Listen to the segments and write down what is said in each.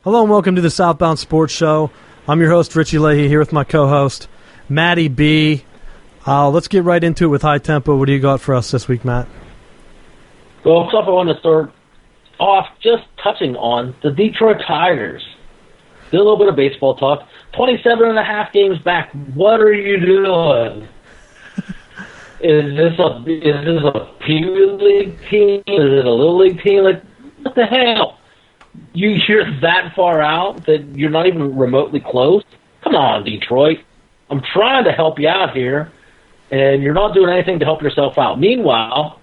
Hello and welcome to the Southbound Sports Show. I'm your host, Richie Leahy, here with my co-host, Matty B. Let's get right into it with High Tempo. What do you got for us this week, Matt? Well, stuff I want to start off just touching on the Detroit Tigers. Do a little bit of baseball talk. 27.5 games back. What are you doing? Is this a Pee-wee League team? Is it a Little League team? Like, what the hell? You're that far out that you're not even remotely close? Come on, Detroit. I'm trying to help you out here, and you're not doing anything to help yourself out. Meanwhile,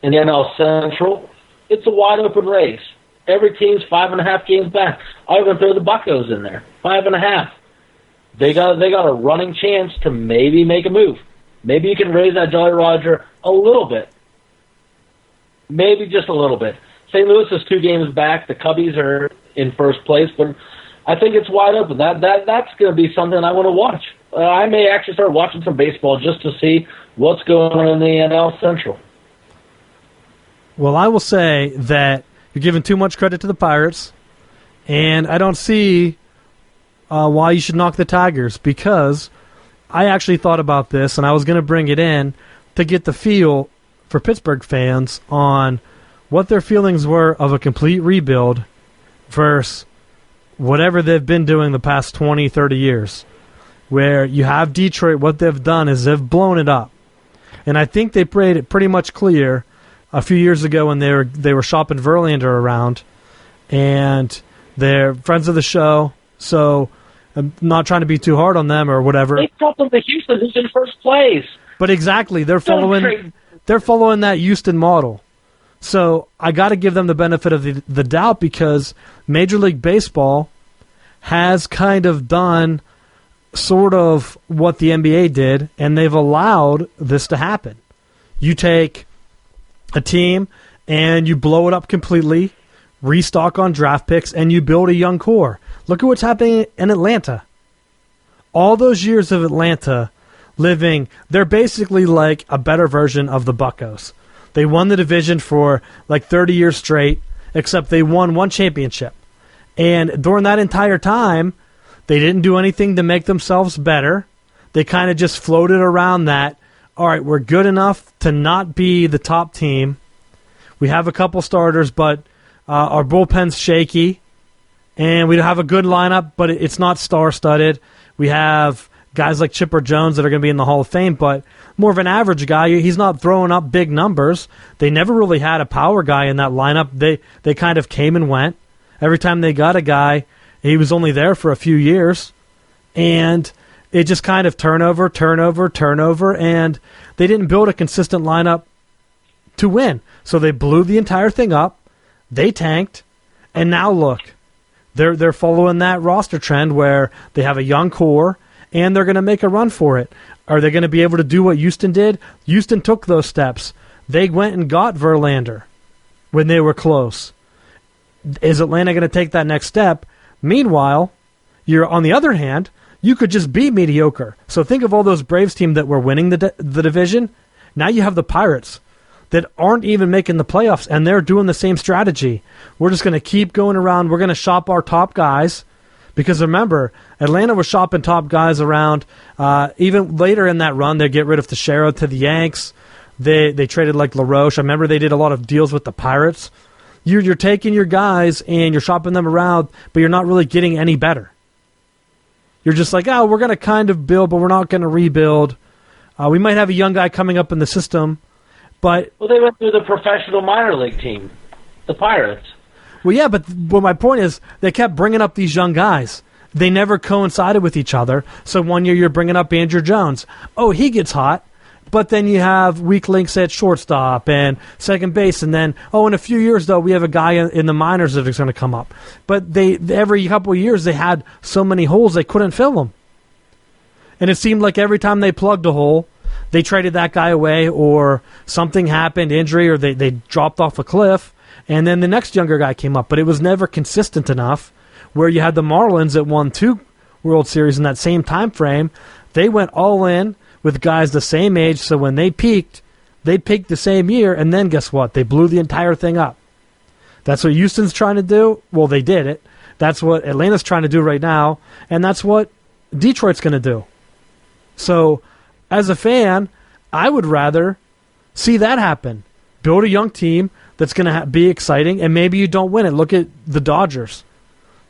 in the NL Central, it's a wide-open race. Every team's 5.5 games back. I even throw the Buccos in there. 5.5. They got a running chance to maybe make a move. Maybe you can raise that Jolly Roger a little bit. Maybe just a little bit. St. Louis is 2 games back. The Cubbies are in first place, but I think it's wide open. That's going to be something I want to watch. I may actually start watching some baseball just to see what's going on in the NL Central. Well, I will say that you're giving too much credit to the Pirates, and I don't see why you should knock the Tigers, because I actually thought about this, and I was going to bring it in to get the feel for Pittsburgh fans on what their feelings were of a complete rebuild versus whatever they've been doing the past 20, 30 years. Where you have Detroit, what they've done is they've blown it up. And I think they made it pretty much clear a few years ago when they were shopping Verlander around, and they're friends of the show, so I'm not trying to be too hard on them or whatever. They dropped them to Houston, who's in first place. But exactly, they're following that Houston model. So I got to give them the benefit of the doubt, because Major League Baseball has kind of done sort of what the NBA did, and they've allowed this to happen. You take a team and you blow it up completely, restock on draft picks, and you build a young core. Look at what's happening in Atlanta. All those years of Atlanta living, they're basically like a better version of the Buccos. They won the division for like 30 years straight, except they won one championship. And during that entire time, they didn't do anything to make themselves better. They kind of just floated around that, all right, we're good enough to not be the top team. We have a couple starters, but our bullpen's shaky. And we have a good lineup, but it's not star-studded. We have guys like Chipper Jones that are going to be in the Hall of Fame, but more of an average guy. He's not throwing up big numbers. They never really had a power guy in that lineup. They kind of came and went. Every time they got a guy, he was only there for a few years. And it just kind of turnover, and they didn't build a consistent lineup to win. So they blew the entire thing up. They tanked. And now look, they're following that roster trend where they have a young core, and they're going to make a run for it. Are they going to be able to do what Houston did? Houston took those steps. They went and got Verlander when they were close. Is Atlanta going to take that next step? Meanwhile, you're on the other hand, you could just be mediocre. So think of all those Braves teams that were winning the division. Now you have the Pirates that aren't even making the playoffs, and they're doing the same strategy. We're just going to keep going around. We're going to shop our top guys. Because remember, Atlanta was shopping top guys around. Even later in that run, they get rid of Teixeira to the Yanks. They traded like LaRoche. I remember they did a lot of deals with the Pirates. You're taking your guys and you're shopping them around, but you're not really getting any better. You're just like, oh, we're going to kind of build, but we're not going to rebuild. We might have a young guy coming up in the system, but... Well, they went through the professional minor league team, the Pirates. Well, yeah, but my point is they kept bringing up these young guys. They never coincided with each other. So one year you're bringing up Andrew Jones. Oh, he gets hot. But then you have weak links at shortstop and second base. And then, in a few years, though, we have a guy in the minors that is going to come up. But every couple of years they had so many holes they couldn't fill them. And it seemed like every time they plugged a hole, they traded that guy away, or something happened, injury, or they dropped off a cliff. And then the next younger guy came up, but it was never consistent enough. Where you had the Marlins that won 2 World Series in that same time frame. They went all in with guys the same age, so when they peaked the same year, and then guess what? They blew the entire thing up. That's what Houston's trying to do. Well, they did it, That's what Atlanta's trying to do right now, and that's what Detroit's going to do. So, as a fan, I would rather see that happen. Build a young team that's going to be exciting, and maybe you don't win it. Look at the Dodgers.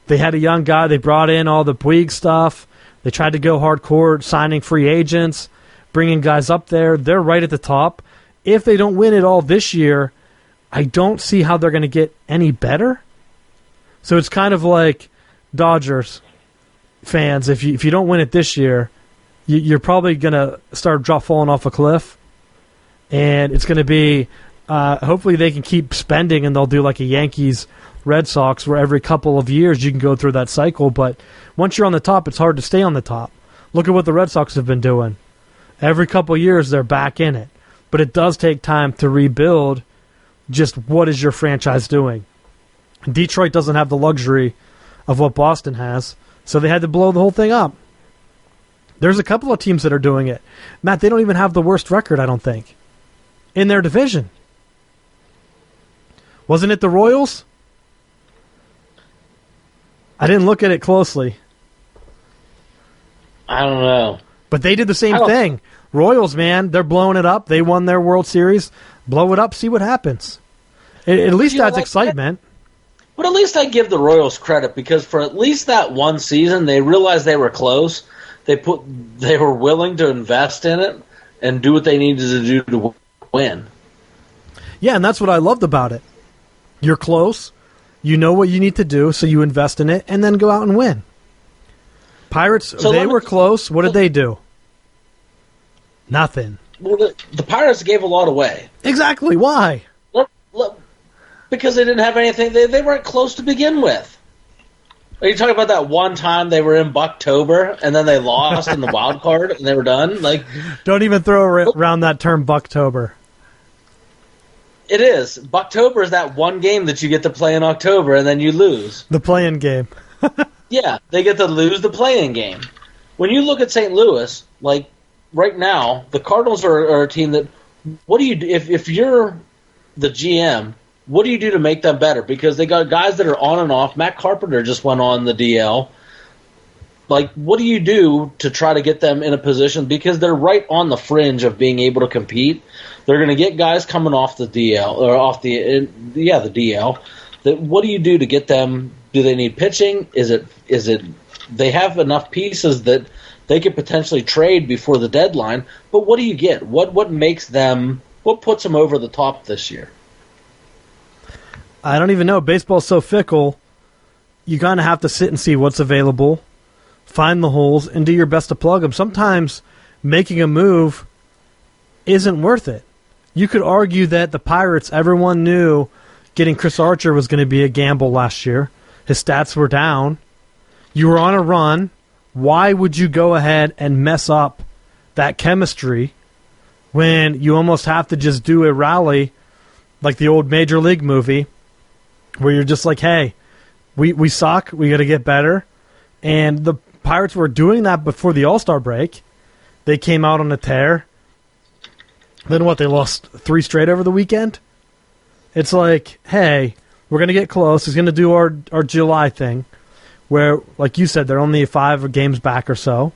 They had a young guy. They brought in all the Puig stuff. They tried to go hardcore, signing free agents, bringing guys up there. They're right at the top. If they don't win it all this year, I don't see how they're going to get any better. So it's kind of like Dodgers fans. If you don't win it this year, you're probably going to start falling off a cliff. And it's going to be, hopefully they can keep spending and they'll do like a Yankees Red Sox where every couple of years you can go through that cycle. But once you're on the top, it's hard to stay on the top. Look at what the Red Sox have been doing. Every couple of years they're back in it. But it does take time to rebuild just what is your franchise doing. Detroit doesn't have the luxury of what Boston has, so they had to blow the whole thing up. There's a couple of teams that are doing it. Matt, they don't even have the worst record, I don't think, in their division. Wasn't it the Royals? I didn't look at it closely. I don't know. But they did the same thing. Royals, man, they're blowing it up. They won their World Series. Blow it up, see what happens. At least that's excitement. But at least I give the Royals credit because for at least that one season, they realized they were close. They were willing to invest in it and do what they needed to do to win. Yeah, and that's what I loved about it. You're close. You know what you need to do, so you invest in it and then go out and win. Pirates, they were close. What did they do? Nothing. Well, the Pirates gave a lot away. Exactly. Why? Because they didn't have anything. They weren't close to begin with. Are you talking about that one time they were in Bucktober and then they lost in the wild card and they were done? Don't even throw around that term Bucktober. It is. Bucktober is that one game that you get to play in October and then you lose. The play-in game. Yeah, they get to lose the play-in game. When you look at St. Louis, right now, the Cardinals are a team that. What do you do if you're the GM? What do you do to make them better? Because they got guys that are on and off. Matt Carpenter just went on the DL. What do you do to try to get them in a position? Because they're right on the fringe of being able to compete. They're going to get guys coming off the DL or off the DL. What do you do to get them? Do they need pitching? Is it they have enough pieces that they could potentially trade before the deadline? But what do you get? What makes them? What puts them over the top this year? I don't even know. Baseball's so fickle. You kind of have to sit and see what's available, find the holes, and do your best to plug them. Sometimes making a move isn't worth it. You could argue that the Pirates, everyone knew getting Chris Archer was going to be a gamble last year. His stats were down. You were on a run. Why would you go ahead and mess up that chemistry when you almost have to just do a rally like the old Major League movie where you're just like, hey, we suck, we got to get better. And the Pirates were doing that before the All-Star break. They came out on a tear. Then what, they lost 3 straight over the weekend? It's like, hey, we're going to get close. He's going to do our July thing where, like you said, they're only 5 games back or so.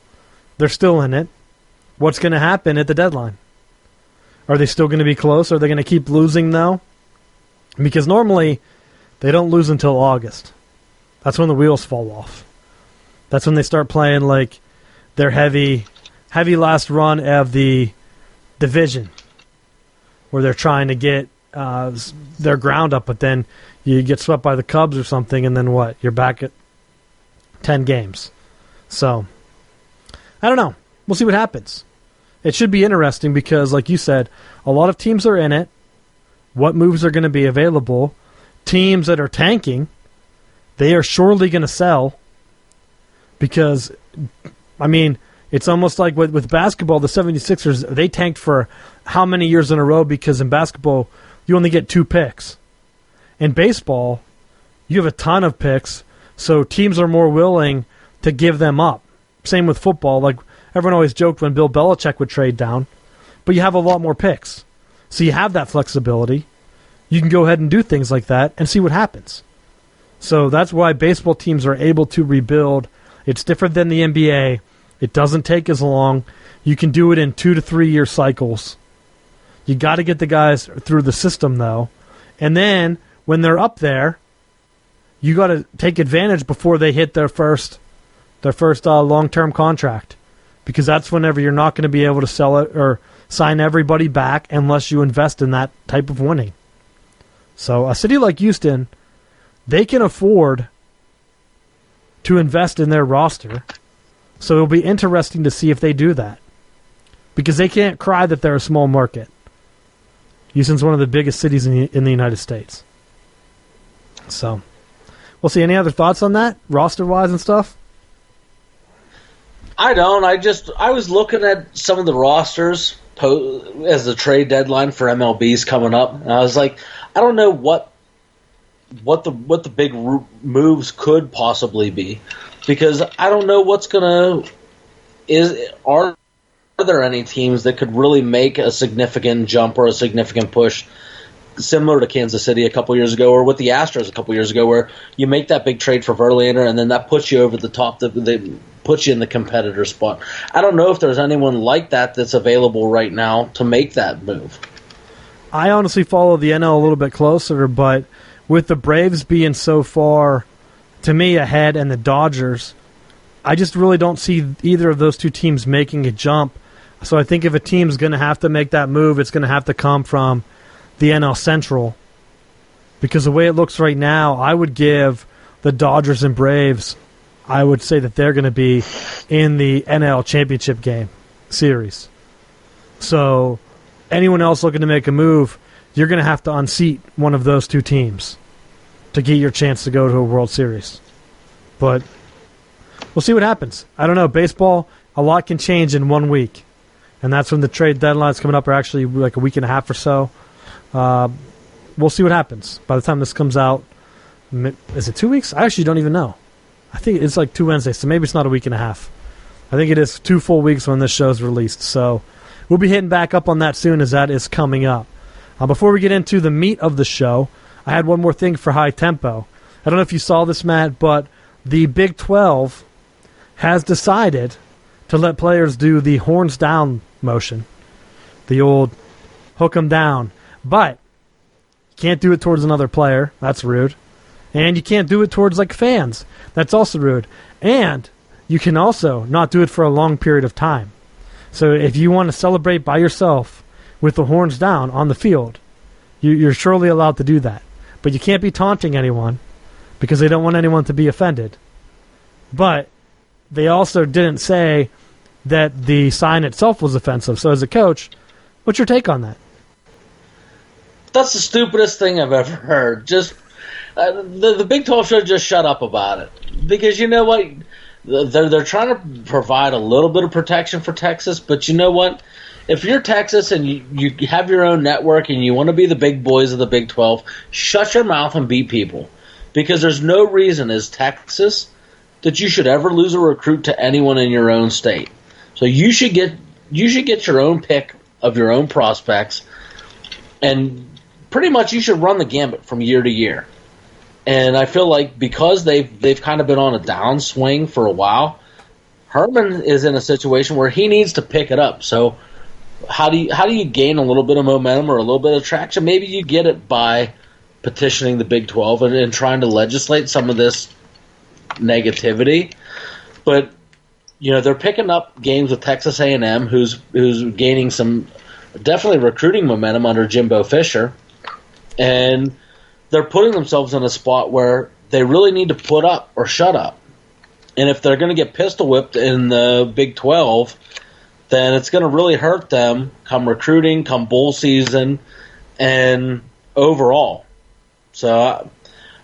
They're still in it. What's going to happen at the deadline? Are they still going to be close? Are they going to keep losing, though? Because normally they don't lose until August. That's when the wheels fall off. That's when they start playing like their heavy last run of the division where they're trying to get their ground up, but then you get swept by the Cubs or something, and then what? You're back at 10 games. So, I don't know. We'll see what happens. It should be interesting because, like you said, a lot of teams are in it. What moves are going to be available? Teams that are tanking, they are surely going to sell because, I mean, it's almost like with basketball, the 76ers, they tanked for how many years in a row because in basketball, you only get 2 picks. In baseball, you have a ton of picks, so teams are more willing to give them up. Same with football. Like everyone always joked when Bill Belichick would trade down, but you have a lot more picks. So you have that flexibility. You can go ahead and do things like that and see what happens. So that's why baseball teams are able to rebuild. It's different than the NBA. It doesn't take as long. You can do it in 2 to 3 year cycles. You got to get the guys through the system, though. And then when they're up there, you got to take advantage before they hit their first long-term contract, because that's whenever you're not going to be able to sell it or sign everybody back unless you invest in that type of winning. So a city like Houston, they can afford to invest in their roster. So it'll be interesting to see if they do that, because they can't cry that they're a small market. Houston's one of the biggest cities in the United States. So we'll see. Any other thoughts on that, roster-wise and stuff? I don't. I was looking at some of the rosters as the trade deadline for MLB's coming up, and I was like, I don't know what the big moves could possibly be, because I don't know what's gonna are there any teams that could really make a significant jump or a significant push, similar to Kansas City a couple years ago, or with the Astros a couple years ago, where you make that big trade for Verlander and then that puts you over the top, they put you in the competitor spot. I don't know if there's anyone like that that's available right now to make that move. I honestly follow the NL a little bit closer, but with the Braves being so far, to me, ahead, and the Dodgers, I just really don't see either of those two teams making a jump. So I think if a team's going to have to make that move, it's going to have to come from the NL Central. Because the way it looks right now, I would give the Dodgers and Braves, I would say that they're going to be in the NL Championship game series. So anyone else looking to make a move, you're going to have to unseat one of those two teams to get your chance to go to a World Series. But we'll see what happens. I don't know. Baseball, a lot can change in 1 week. And that's when the trade deadline's coming up, or actually like a week and a half or so. We'll see what happens. By the time this comes out, is it 2 weeks? I actually don't even know. I think it's like 2 Wednesdays, so maybe it's not a week and a half. I think it is 2 full weeks when this show's released. So we'll be hitting back up on that soon, as that is coming up. Before we get into the meat of the show, I had one more thing for High Tempo. I don't know if you saw this, Matt, but the Big 12 has decided to let players do the horns down motion, the old hook 'em down. But you can't do it towards another player. That's rude. And you can't do it towards like fans. That's also rude. And you can also not do it for a long period of time. So if you want to celebrate by yourself with the horns down on the field, you're surely allowed to do that. But you can't be taunting anyone because they don't want anyone to be offended. But they also didn't say that the sign itself was offensive. So as a coach, what's your take on that? That's the stupidest thing I've ever heard. Just the Big 12 should just shut up about it, because you know what? They're trying to provide a little bit of protection for Texas, but you know what? If you're Texas and you have your own network and you want to be the big boys of the Big 12, shut your mouth and beat people, because there's no reason as Texas that you should ever lose a recruit to anyone in your own state. So you should get your own pick of your own prospects, and pretty much you should run the gambit from year to year. And I feel like because they've kind of been on a downswing for a while, Herman is in a situation where he needs to pick it up. So how do you gain a little bit of momentum or a little bit of traction? Maybe you get it by petitioning the Big 12 and trying to legislate some of this negativity. But you know, they're picking up games with Texas A&M, who's gaining some definitely recruiting momentum under Jimbo Fisher, and they're putting themselves in a spot where they really need to put up or shut up. And if they're going to get pistol whipped in the Big 12, then it's going to really hurt them come recruiting, come bowl season, and overall. So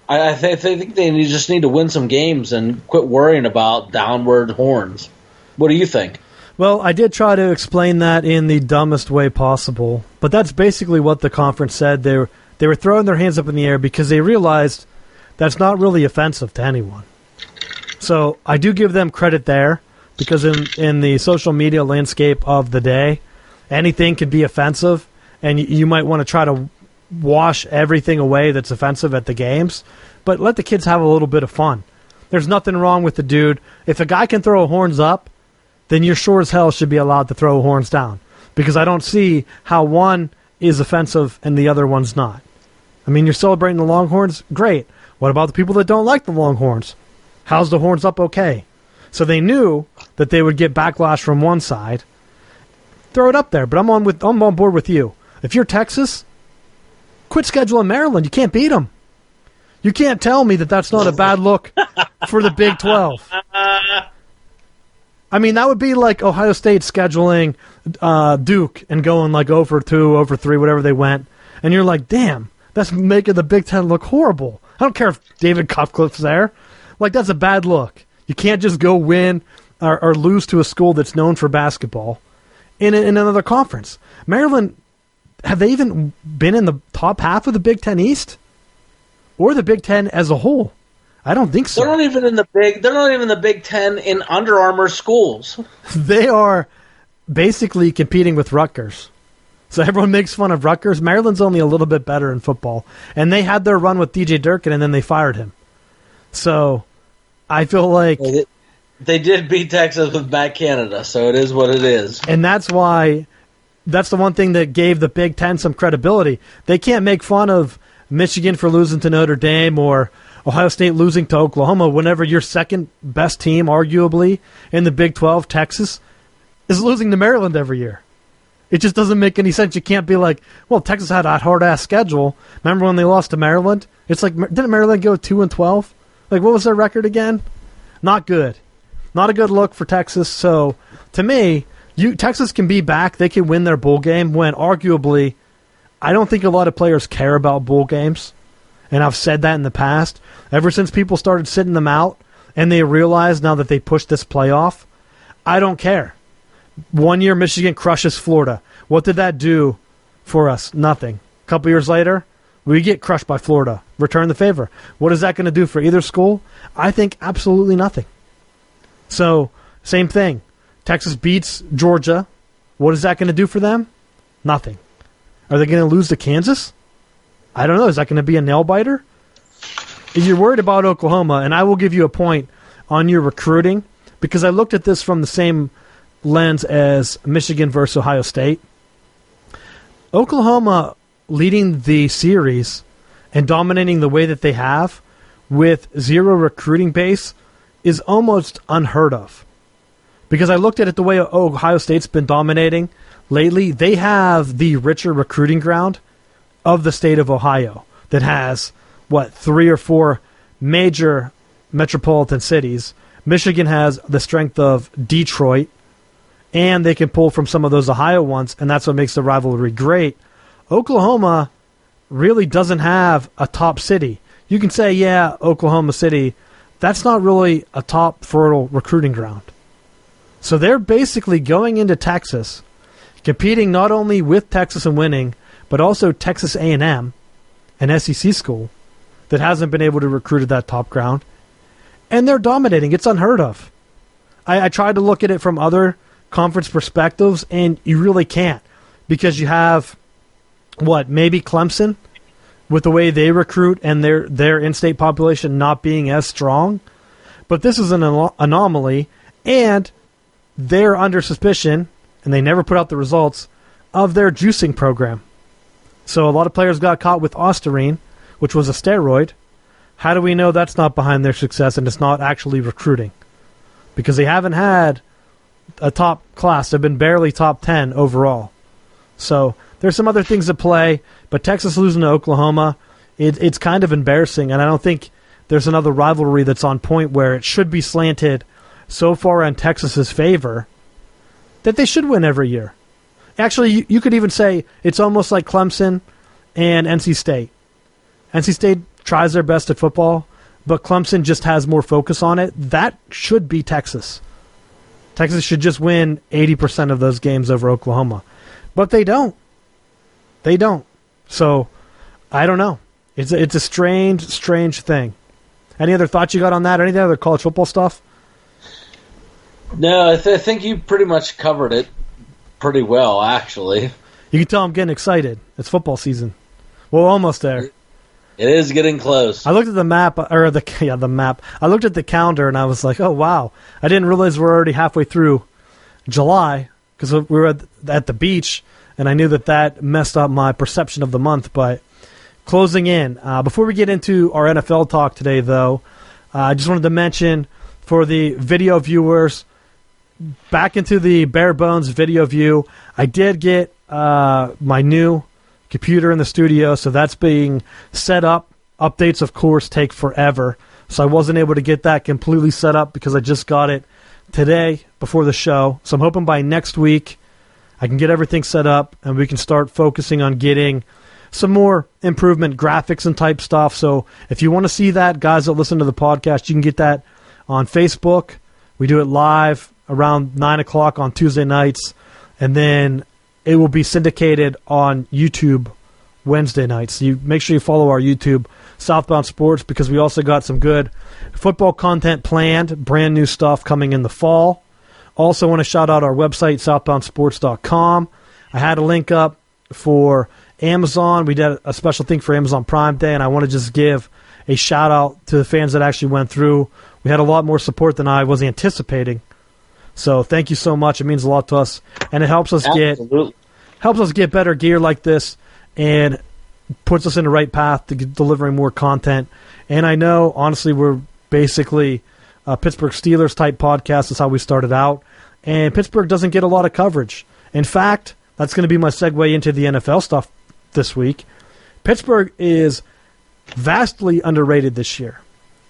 I think they just need to win some games and quit worrying about downward horns. What do you think? Well, I did try to explain that in the dumbest way possible, but that's basically what the conference said. They were throwing their hands up in the air because they realized that's not really offensive to anyone. So I do give them credit there, because in the social media landscape of the day, anything could be offensive, and you might want to try to wash everything away that's offensive at the games. but let the kids have a little bit of fun. There's nothing wrong with the dude. If a guy can throw horns up, then you're sure as hell should be allowed to throw horns down. Because I don't see how one is offensive and the other one's not. I mean, you're celebrating the Longhorns? Great. What about the people that don't like the Longhorns? How's the horns up okay? So they knew that they would get backlash from one side. Throw it up there, but I'm on board with you. If you're Texas, quit scheduling Maryland. You can't beat them. You can't tell me that that's not a bad look for the Big 12. I mean, that would be like Ohio State scheduling Duke and going like 0-2, 0-3, whatever they went. And you're like, damn, that's making the Big Ten look horrible. I don't care if David Cutcliffe's there. Like, that's a bad look. You can't just go win or lose to a school that's known for basketball in another conference. Maryland, have they even been in the top half of the Big Ten East? Or the Big Ten as a whole? I don't think so. They're not even in the Big Ten in Under Armour schools. They are basically competing with Rutgers. So everyone makes fun of Rutgers. Maryland's only a little bit better in football. And they had their run with DJ Durkin, and then they fired him. So I feel like... They did beat Texas with Matt Canada, so it is what it is. And that's why... That's the one thing that gave the Big Ten some credibility. They can't make fun of Michigan for losing to Notre Dame or Ohio State losing to Oklahoma whenever your second best team, arguably, in the Big 12, Texas, is losing to Maryland every year. It just doesn't make any sense. You can't be like, well, Texas had a hard-ass schedule. Remember when they lost to Maryland? It's like, didn't Maryland go 2-12? Like, what was their record again? Not good. Not a good look for Texas. So, to me, Texas can be back. They can win their bowl game when, arguably, I don't think a lot of players care about bowl games. And I've said that in the past. Ever since people started sitting them out and they realized now that they pushed this playoff, I don't care. 1 year, Michigan crushes Florida. What did that do for us? Nothing. A couple years later, we get crushed by Florida. Return the favor. What is that going to do for either school? I think absolutely nothing. So, same thing. Texas beats Georgia. What is that going to do for them? Nothing. Are they going to lose to Kansas? I don't know. Is that going to be a nail-biter? If you're worried about Oklahoma, and I will give you a point on your recruiting, because I looked at this from the same lens as Michigan versus Ohio State. Oklahoma leading the series and dominating the way that they have with zero recruiting base is almost unheard of. Because I looked at it the way Ohio State's been dominating lately. They have the richer recruiting ground of the state of Ohio that has, 3 or 4 major metropolitan cities. Michigan has the strength of Detroit, and they can pull from some of those Ohio ones, and that's what makes the rivalry great. Oklahoma really doesn't have a top city. You can say, yeah, Oklahoma City, that's not really a top fertile recruiting ground. So they're basically going into Texas, competing not only with Texas and winning, but also Texas A&M, an SEC school that hasn't been able to recruit at that top ground. And they're dominating. It's unheard of. I tried to look at it from other conference perspectives, and you really can't. Because you have, maybe Clemson, with the way they recruit and their in-state population not being as strong. But this is an anomaly, and they're under suspicion, and they never put out the results, of their juicing program. So a lot of players got caught with Ostarine, which was a steroid. How do we know that's not behind their success and it's not actually recruiting? Because they haven't had a top class. They've been barely top 10 overall. So there's some other things at play, but Texas losing to Oklahoma, it's kind of embarrassing, and I don't think there's another rivalry that's on point where it should be slanted so far in Texas's favor that they should win every year. Actually, you could even say it's almost like Clemson and NC State. NC State tries their best at football, but Clemson just has more focus on it. That should be Texas. Texas should just win 80% of those games over Oklahoma. But they don't. They don't. So, I don't know. It's a strange thing. Any other thoughts you got on that? Any other college football stuff? No, I think you pretty much covered it pretty well, actually. You can tell I'm getting excited. It's football season. Well, almost there. It is getting close. I looked at the map, the map. I looked at the calendar, and I was like, oh, wow. I didn't realize we're already halfway through July because we were at the beach, and I knew that messed up my perception of the month. But closing in. Before we get into our NFL talk today, though, I just wanted to mention for the video viewers, back into the bare bones video view, I did get my new computer in the studio, so that's being set up. Updates, of course, take forever, so I wasn't able to get that completely set up because I just got it today before the show. So I'm hoping by next week I can get everything set up and we can start focusing on getting some more improvement graphics and type stuff. So if you want to see that, guys that listen to the podcast, you can get that on Facebook. We do it live around 9 o'clock on Tuesday nights, and then it will be syndicated on YouTube Wednesday nights. So you make sure you follow our YouTube, Southbound Sports, because we also got some good football content planned, brand new stuff coming in the fall. Also want to shout out our website, southboundsports.com. I had a link up for Amazon. We did a special thing for Amazon Prime Day, and I want to just give a shout out to the fans that actually went through. We had a lot more support than I was anticipating. So thank you so much. It means a lot to us, and it helps us get better gear like this, and puts us in the right path to delivering more content. And I know, honestly, we're basically a Pittsburgh Steelers type podcast. Is how we started out, and Pittsburgh doesn't get a lot of coverage. In fact, that's going to be my segue into the NFL stuff this week. Pittsburgh is vastly underrated this year.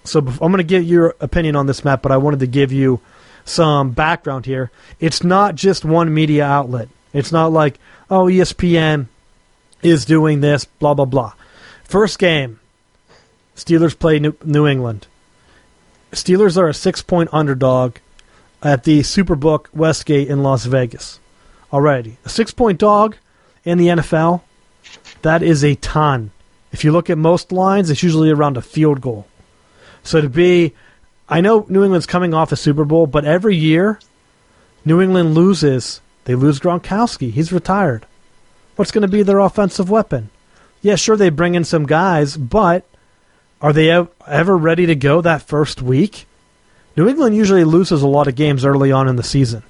So I'm going to get your opinion on this, Matt, but I wanted to give you some background here. It's not just one media outlet. It's not like, oh, ESPN is doing this, blah, blah, blah. First game, Steelers play New England. Steelers are a 6-point underdog at the Superbook Westgate in Las Vegas. Alrighty, a 6-point dog in the NFL, that is a ton. If you look at most lines, it's usually around a field goal. So to be, I know New England's coming off a Super Bowl, but every year New England loses. They lose Gronkowski. He's retired. What's going to be their offensive weapon? Yeah, sure, they bring in some guys, but are they ever ready to go that first week? New England usually loses a lot of games early on in the season,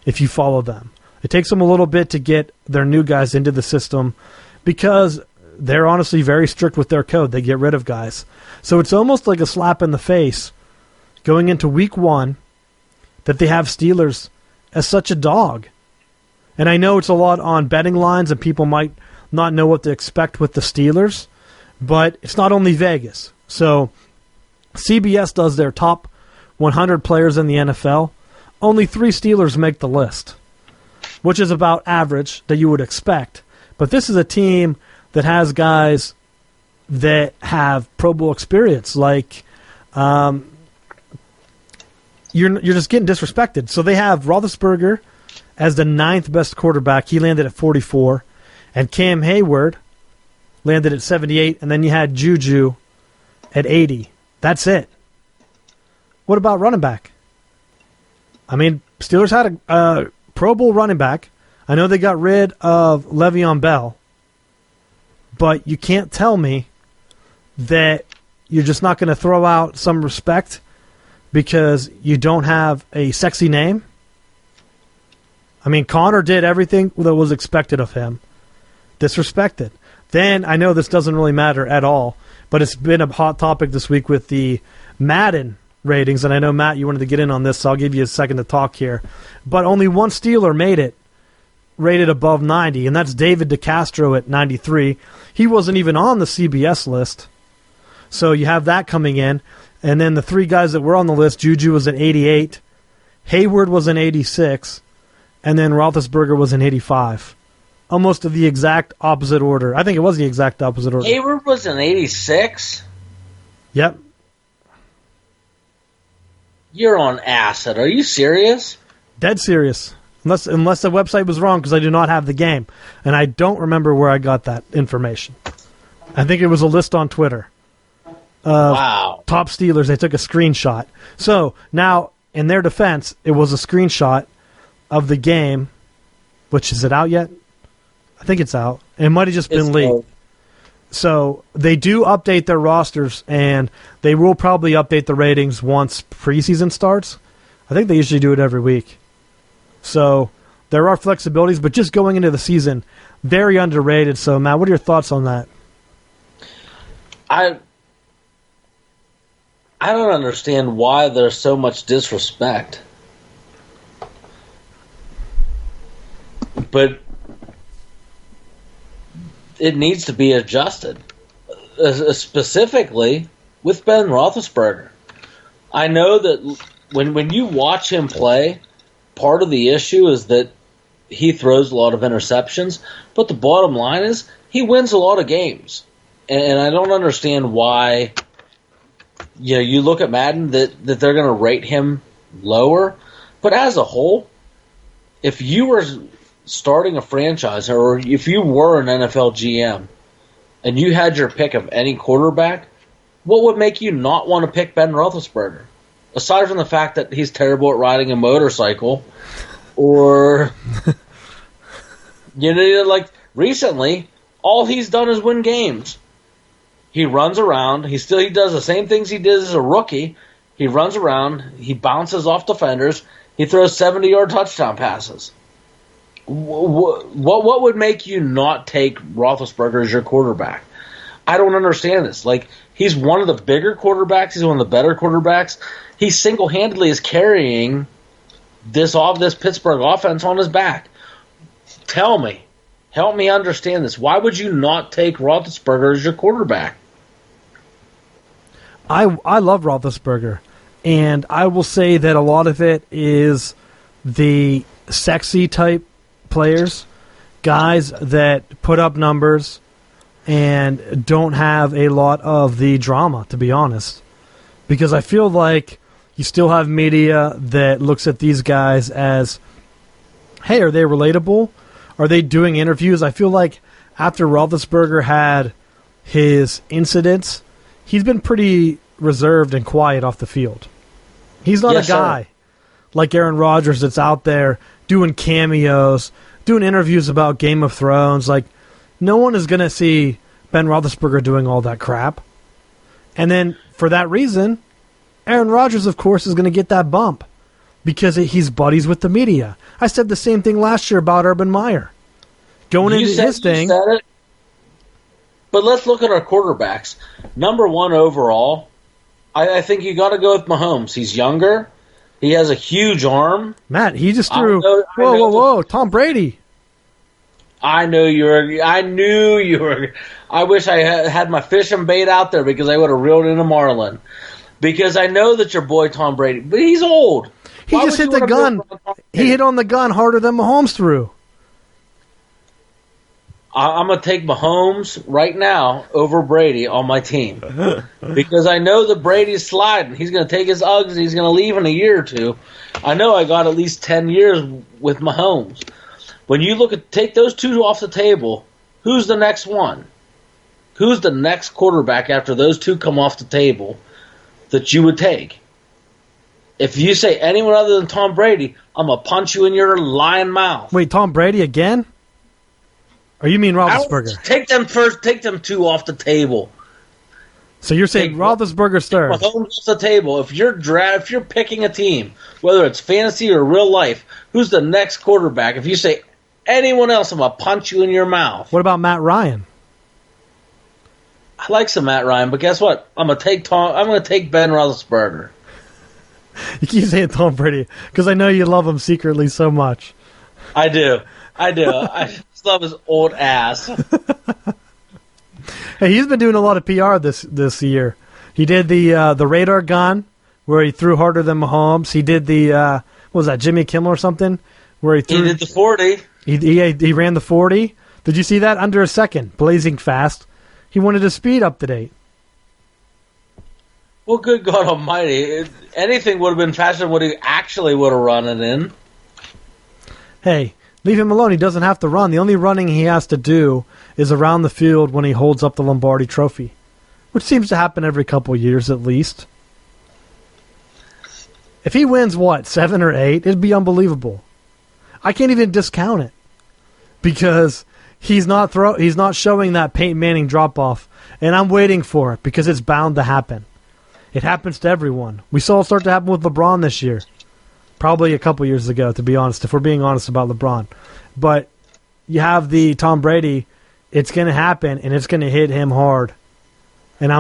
if you follow them. It takes them a little bit to get their new guys into the system because they're honestly very strict with their code. They get rid of guys. So it's almost like a slap in the face going into week one that they have Steelers as such a dog. And I know it's a lot on betting lines and people might not know what to expect with the Steelers, but it's not only Vegas. So CBS does their top 100 players in the NFL. Only 3 Steelers make the list, which is about average that you would expect. But this is a team that has guys that have Pro Bowl experience. Like, you're just getting disrespected. So they have Roethlisberger as the 9th best quarterback. He landed at 44. And Cam Hayward landed at 78. And then you had Juju at 80. That's it. What about running back? I mean, Steelers had a Pro Bowl running back. I know they got rid of Le'Veon Bell. But you can't tell me that you're just not going to throw out some respect because you don't have a sexy name. I mean, Connor did everything that was expected of him. Disrespected. Then, I know this doesn't really matter at all, but it's been a hot topic this week with the Madden ratings, and I know, Matt, you wanted to get in on this, so I'll give you a second to talk here. But only one Steeler made it rated above 90, and that's David DeCastro at 93. He wasn't even on the CBS list. So you have that coming in. And then the 3 guys that were on the list, Juju was at 88, Hayward was an 86, and then Roethlisberger was an 85. Almost the exact opposite order. I think it was the exact opposite order. Hayward was an 86? Yep. You're on acid. Are you serious? Dead serious. Unless the website was wrong, because I do not have the game. And I don't remember where I got that information. I think it was a list on Twitter. Wow. Top Steelers, they took a screenshot. So, now, in their defense, it was a screenshot of the game, which, is it out yet? I think it's out. It might have just been leaked. So they do update their rosters, and they will probably update the ratings once preseason starts. I think they usually do it every week. So there are flexibilities, but just going into the season, very underrated. So, Matt, what are your thoughts on that? I don't understand why there's so much disrespect. But it needs to be adjusted, specifically with Ben Roethlisberger. I know that when you watch him play, part of the issue is that he throws a lot of interceptions, but the bottom line is he wins a lot of games. And I don't understand why, you look at Madden that they're going to rate him lower. But as a whole, if you were starting a franchise or if you were an NFL GM and you had your pick of any quarterback, what would make you not want to pick Ben Roethlisberger? Aside from the fact that he's terrible at riding a motorcycle, or like recently, all he's done is win games. He runs around. He does the same things he did as a rookie. He runs around. He bounces off defenders. He throws 70-yard touchdown passes. What would make you not take Roethlisberger as your quarterback? I don't understand this. Like, he's one of the bigger quarterbacks. He's one of the better quarterbacks. He single-handedly is carrying this Pittsburgh offense on his back. Tell me. Help me understand this. Why would you not take Roethlisberger as your quarterback? I love Roethlisberger, and I will say that a lot of it is the sexy type players, guys that put up numbers and don't have a lot of the drama, to be honest. Because I feel like you still have media that looks at these guys as, hey, are they relatable? Are they doing interviews? I feel like after Roethlisberger had his incidents, he's been pretty reserved and quiet off the field. He's not a guy like Aaron Rodgers that's out there doing cameos, doing interviews about Game of Thrones. Like, no one is going to see Ben Roethlisberger doing all that crap. And then, for that reason, Aaron Rodgers, of course, is going to get that bump because he's buddies with the media. I said the same thing last year about Urban Meyer. Going into his thing. But let's look at our quarterbacks. Number one overall, I think you got to go with Mahomes. He's younger. He has a huge arm. Matt, he just threw. Whoa. Tom Brady. I knew you were. I wish I had my fishing bait out there because I would have reeled in a marlin. Because I know that your boy Tom Brady, but he's old. He just hit the gun. He hit on the gun harder than Mahomes threw. I'm going to take Mahomes right now over Brady on my team. Because I know that Brady's sliding. He's going to take his Uggs and he's going to leave in a year or two. I know I got at least 10 years with Mahomes. When you take those two off the table, who's the next one? Who's the next quarterback after those two come off the table that you would take? If you say anyone other than Tom Brady, I'm going to punch you in your lying mouth. Wait, Tom Brady again? Or you mean Roethlisberger? Take them first. Take them two off the table. So you're saying Roethlisberger's third? Mahomes off the table. If you're picking a team, whether it's fantasy or real life, who's the next quarterback? If you say anyone else, I'm going to punch you in your mouth. What about Matt Ryan? I like some Matt Ryan, but guess what? I'm going to take Ben Roethlisberger. You keep saying Tom Brady because I know you love him secretly so much. I do. I just love his old ass. Hey, he's been doing a lot of PR this year. He did the radar gun where he threw harder than Mahomes. He did the what was that, Jimmy Kimmel or something, where he did the 40. He ran the 40. Did you see that? Under a second, blazing fast. He wanted his speed up to date. Well, good God Almighty! Anything would have been faster than what he actually would have run it in. Hey, leave him alone. He doesn't have to run. The only running he has to do is around the field when he holds up the Lombardi Trophy, which seems to happen every couple years at least. If he wins, 7 or 8, it'd be unbelievable. I can't even discount it because he's not showing that Peyton Manning drop-off, and I'm waiting for it because it's bound to happen. It happens to everyone. We saw it start to happen with LeBron this year. Probably a couple years ago, to be honest, if we're being honest about LeBron. But you have the Tom Brady, it's going to happen, and it's going to hit him hard. And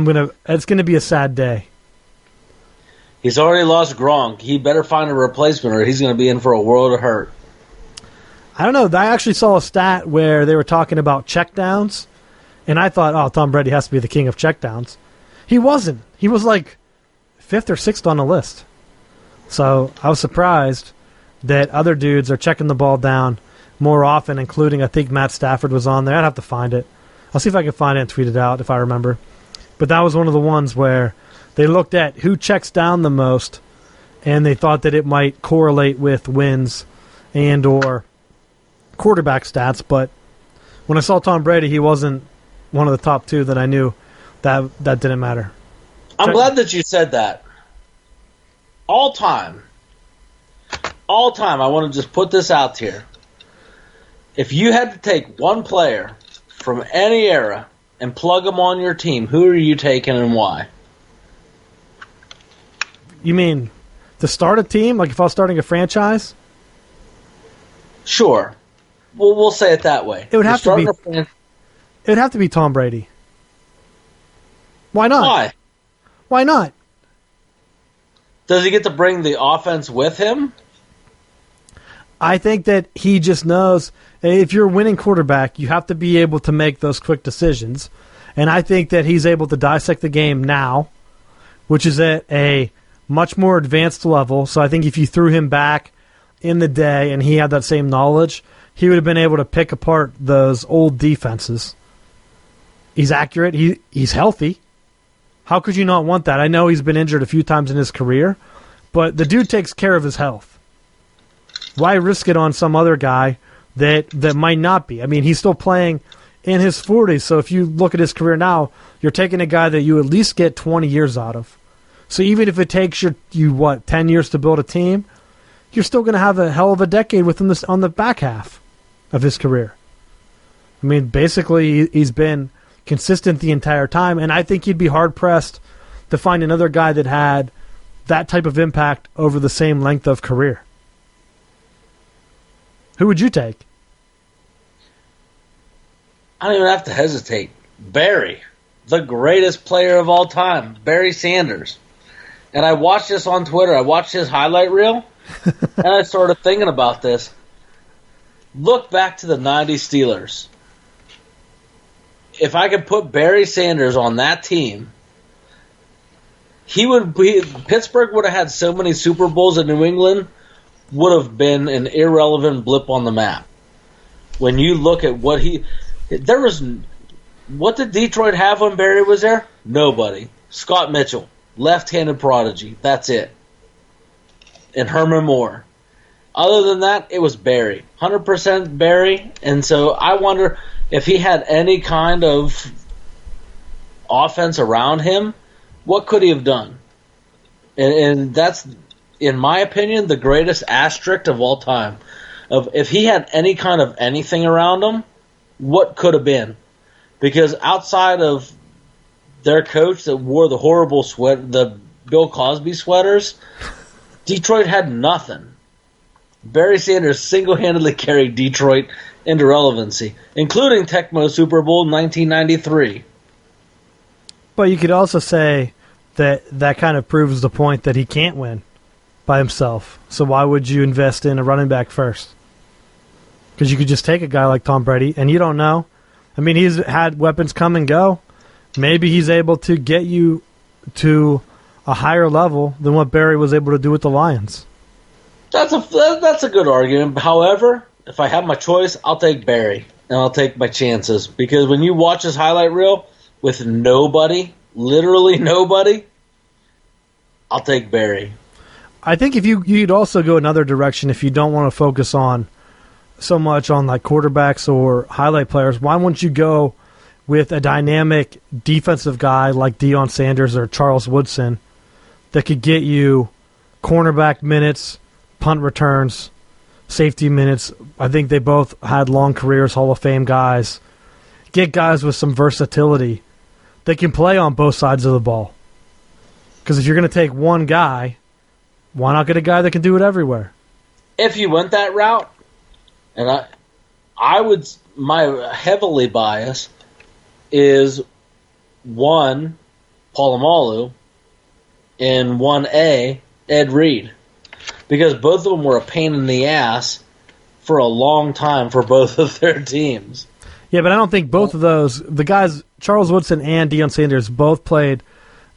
it's going to be a sad day. He's already lost Gronk. He better find a replacement or he's going to be in for a world of hurt. I don't know. I actually saw a stat where they were talking about checkdowns, and I thought, oh, Tom Brady has to be the king of checkdowns. He wasn't. He was like 5th or 6th on the list. So I was surprised that other dudes are checking the ball down more often, including I think Matt Stafford was on there. I'd have to find it. I'll see if I can find it and tweet it out if I remember. But that was one of the ones where they looked at who checks down the most, and they thought that it might correlate with wins and or quarterback stats. But when I saw Tom Brady, he wasn't one of the top 2 that I knew that didn't matter. I'm glad that you said that. All time, I want to just put this out here. If you had to take one player from any era and plug him on your team, who are you taking and why? You mean to start a team? Like if I was starting a franchise? Sure. Well, we'll say it that way. It would have to be Tom Brady. Why not? Why? Why not? Does he get to bring the offense with him? I think that he just knows if you're a winning quarterback, you have to be able to make those quick decisions. And I think that he's able to dissect the game now, which is at a much more advanced level. So I think if you threw him back in the day and he had that same knowledge, he would have been able to pick apart those old defenses. He's accurate. He's healthy. How could you not want that? I know he's been injured a few times in his career, but the dude takes care of his health. Why risk it on some other guy that might not be? I mean, he's still playing in his 40s, so if you look at his career now, you're taking a guy that you at least get 20 years out of. So even if it takes you 10 years to build a team, you're still going to have a hell of a decade with him on the back half of his career. I mean, basically, he's been consistent the entire time, and I think you'd be hard-pressed to find another guy that had that type of impact over the same length of career. Who would you take? I don't even have to hesitate. Barry, the greatest player of all time, Barry Sanders. And I watched this on Twitter. I watched his highlight reel, and I started thinking about this. Look back to the 90s Steelers. If I could put Barry Sanders on that team, Pittsburgh would have had so many Super Bowls in New England, would have been an irrelevant blip on the map. When you look at what did Detroit have when Barry was there? Nobody. Scott Mitchell, left-handed prodigy. That's it. And Herman Moore. Other than that, it was Barry. 100% Barry. And so I wonder if he had any kind of offense around him, what could he have done? And that's, in my opinion, the greatest asterisk of all time. If he had any kind of anything around him, what could have been? Because outside of their coach that wore the horrible the Bill Cosby sweaters, Detroit had nothing. Barry Sanders single-handedly carried Detroit into relevancy, including Tecmo Super Bowl 1993. But you could also say that kind of proves the point that he can't win by himself. So why would you invest in a running back first? Because you could just take a guy like Tom Brady, and you don't know. I mean, he's had weapons come and go. Maybe he's able to get you to a higher level than what Barry was able to do with the Lions. That's a good argument. However, if I have my choice, I'll take Barry, and I'll take my chances. Because when you watch his highlight reel with nobody, literally nobody, I'll take Barry. I think if you'd also go another direction if you don't want to focus on so much on like quarterbacks or highlight players, why wouldn't you go with a dynamic defensive guy like Deion Sanders or Charles Woodson that could get you cornerback minutes, punt returns, safety minutes. I think they both had long careers, Hall of Fame guys. Get guys with some versatility. They can play on both sides of the ball. Because if you're going to take one guy, why not get a guy that can do it everywhere? If you went that route, and I would, my heavily bias is 1, Polamalu, and 1A, Ed Reed. Because both of them were a pain in the ass for a long time for both of their teams. Yeah, but I don't think both of those, the guys, Charles Woodson and Deion Sanders, both played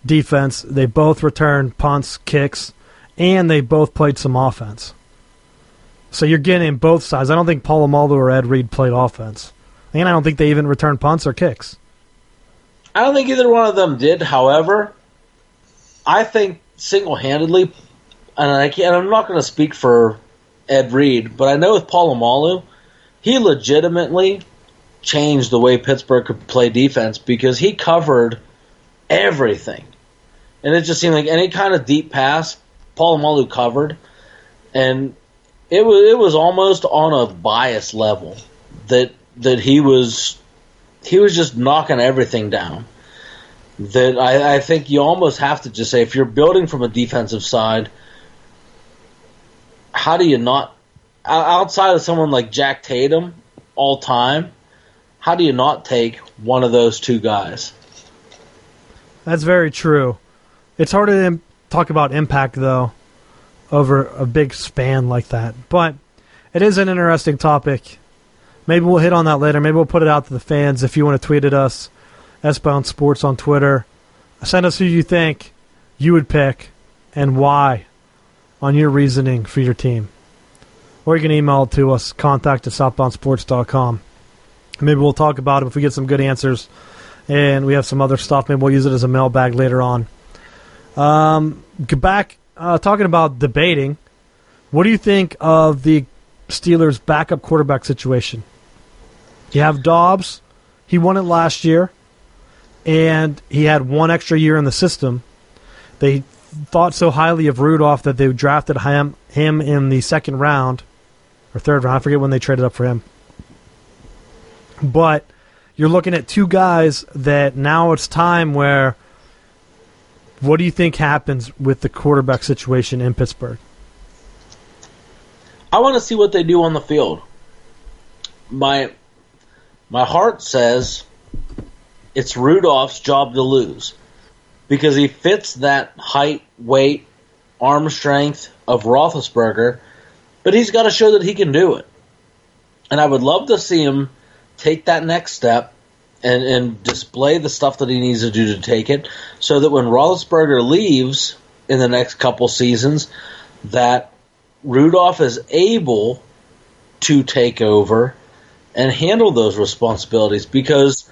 defense. They both returned punts, kicks, and they both played some offense. So you're getting both sides. I don't think Polamalu or Ed Reed played offense. And I don't think they even returned punts or kicks. I don't think either one of them did. However, I think single-handedly, and I'm not going to speak for Ed Reed, but I know with Polamalu, he legitimately changed the way Pittsburgh could play defense because he covered everything. And it just seemed like any kind of deep pass, Polamalu covered. And it was almost on a bias level that he was just knocking everything down. That I think you almost have to just say, if you're building from a defensive side, how do you not, outside of someone like Jack Tatum all time, how do you not take one of those two guys? That's very true. It's hard to talk about impact, though, over a big span like that. But it is an interesting topic. Maybe we'll hit on that later. Maybe we'll put it out to the fans. If you want to tweet at us, S-Bound Sports on Twitter. Send us who you think you would pick and why on your reasoning for your team. Or you can email it to us, contact@southboundsports.com. Maybe we'll talk about it if we get some good answers and we have some other stuff. Maybe we'll use it as a mailbag later on. Back talking about debating, what do you think of the Steelers' backup quarterback situation? You have Dobbs. He won it last year, and he had one extra year in the system. They thought so highly of Rudolph that they drafted him in the second round, or third round. I forget when they traded up for him. But you're looking at two guys that now it's time where, what do you think happens with the quarterback situation in Pittsburgh? I want to see what they do on the field. My heart says it's Rudolph's job to lose because he fits that height, weight, arm strength of Roethlisberger, but he's got to show that he can do it. And I would love to see him take that next step and display the stuff that he needs to do to take it so that when Roethlisberger leaves in the next couple seasons, that Rudolph is able to take over and handle those responsibilities, because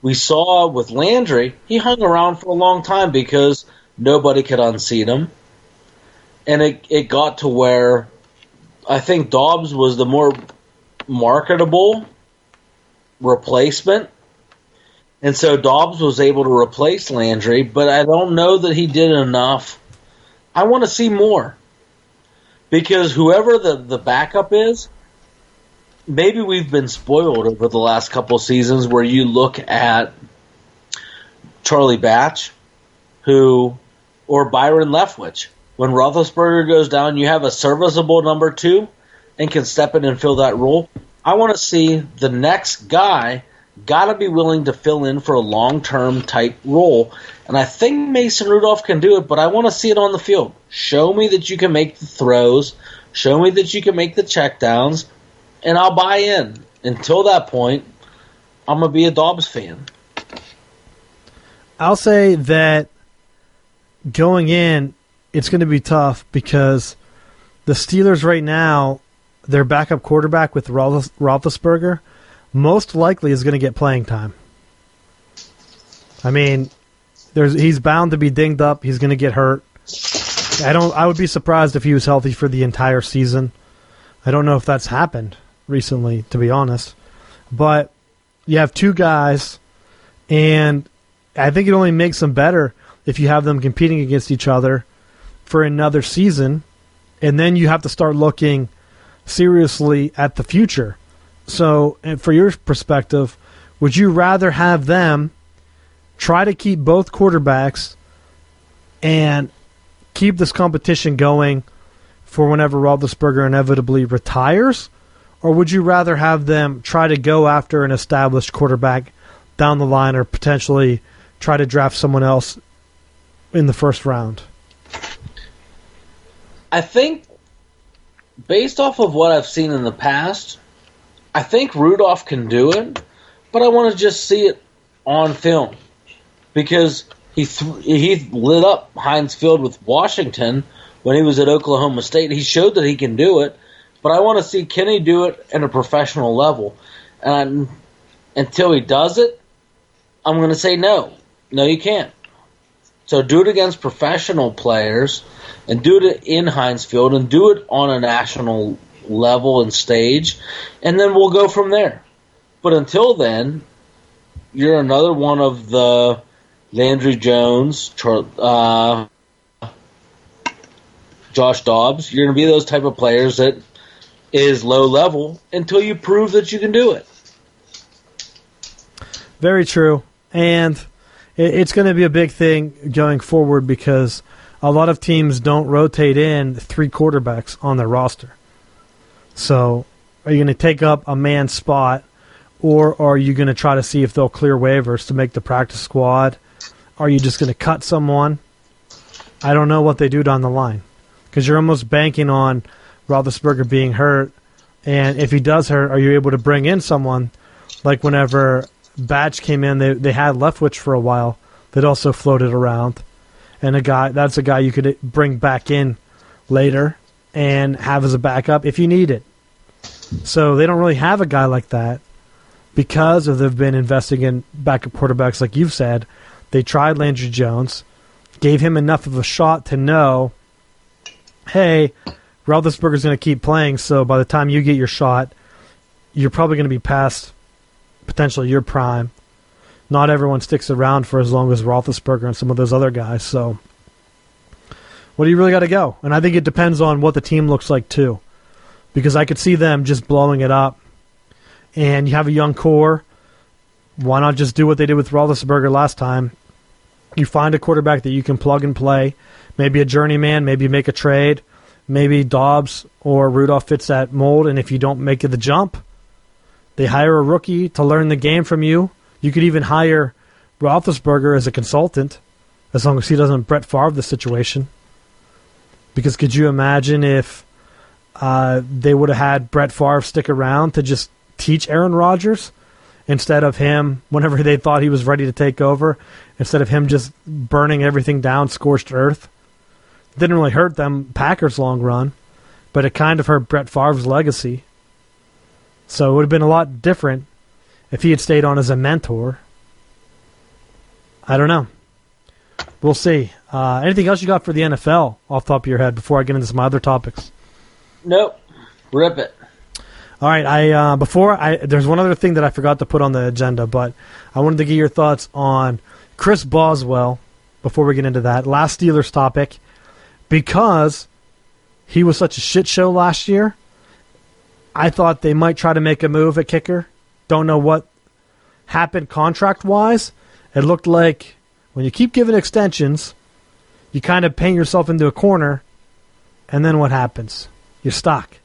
we saw with Landry, he hung around for a long time because nobody could unseat him. And it got to where I think Dobbs was the more marketable replacement. And so Dobbs was able to replace Landry, but I don't know that he did enough. I want to see more. Because whoever the backup is, maybe we've been spoiled over the last couple seasons where you look at Charlie Batch, or Byron Leftwich. When Roethlisberger goes down, you have a serviceable number two and can step in and fill that role. I want to see the next guy got to be willing to fill in for a long-term type role. And I think Mason Rudolph can do it, but I want to see it on the field. Show me that you can make the throws. Show me that you can make the checkdowns, and I'll buy in. Until that point, I'm going to be a Dobbs fan. I'll say that going in, it's going to be tough because the Steelers right now, their backup quarterback with Roethlisberger, most likely is going to get playing time. I mean, he's bound to be dinged up. He's going to get hurt. I would be surprised if he was healthy for the entire season. I don't know if that's happened recently, to be honest. But you have two guys, and I think it only makes them better if you have them competing against each other for another season, and then you have to start looking seriously at the future. So, and for your perspective, would you rather have them try to keep both quarterbacks and keep this competition going for whenever Roethlisberger inevitably retires? Or would you rather have them try to go after an established quarterback down the line or potentially try to draft someone else in the first round? I think, based off of what I've seen in the past, I think Rudolph can do it, but I want to just see it on film. Because he lit up Heinz Field with Washington when he was at Oklahoma State. He showed that he can do it, but I want to see, can he do it at a professional level? And until he does it, I'm going to say no. No, you can't. So do it against professional players and do it in Heinz Field and do it on a national level and stage, and then we'll go from there. But until then, you're another one of the Landry Jones, Josh Dobbs. You're going to be those type of players that is low level until you prove that you can do it. Very true. And it's going to be a big thing going forward because a lot of teams don't rotate in 3 quarterbacks on their roster. So are you going to take up a man's spot, or are you going to try to see if they'll clear waivers to make the practice squad? Are you just going to cut someone? I don't know what they do down the line because you're almost banking on Roethlisberger being hurt. And if he does hurt, are you able to bring in someone like whenever Batch came in, they had Leftwich for a while that also floated around. And that's a guy you could bring back in later and have as a backup if you need it. So they don't really have a guy like that because they've been investing in backup quarterbacks like you've said. They tried Landry Jones, gave him enough of a shot to know, hey, Roethlisberger's going to keep playing, so by the time you get your shot, you're probably going to be past potentially your prime. Not everyone sticks around for as long as Roethlisberger and some of those other guys, so what do you really got to go? And I think it depends on what the team looks like, too, because I could see them just blowing it up, and you have a young core. Why not just do what they did with Roethlisberger last time? You find a quarterback that you can plug and play, maybe a journeyman, maybe make a trade, maybe Dobbs or Rudolph fits that mold, and if you don't make it the jump, they hire a rookie to learn the game from you. You could even hire Roethlisberger as a consultant, as long as he doesn't Brett Favre the situation. Because could you imagine if they would have had Brett Favre stick around to just teach Aaron Rodgers instead of him, whenever they thought he was ready to take over, instead of him just burning everything down, scorched earth? Didn't really hurt them Packers long run, but it kind of hurt Brett Favre's legacy. So it would have been a lot different if he had stayed on as a mentor. I don't know. We'll see. Anything else you got for the NFL off the top of your head before I get into some other topics? Nope. Rip it. All right. There's one other thing that I forgot to put on the agenda, but I wanted to get your thoughts on Chris Boswell before we get into that. Last Steelers topic. Because he was such a shit show last year, I thought they might try to make a move at kicker. Don't know what happened contract-wise. It looked like when you keep giving extensions, you kind of paint yourself into a corner, and then what happens? You're stuck.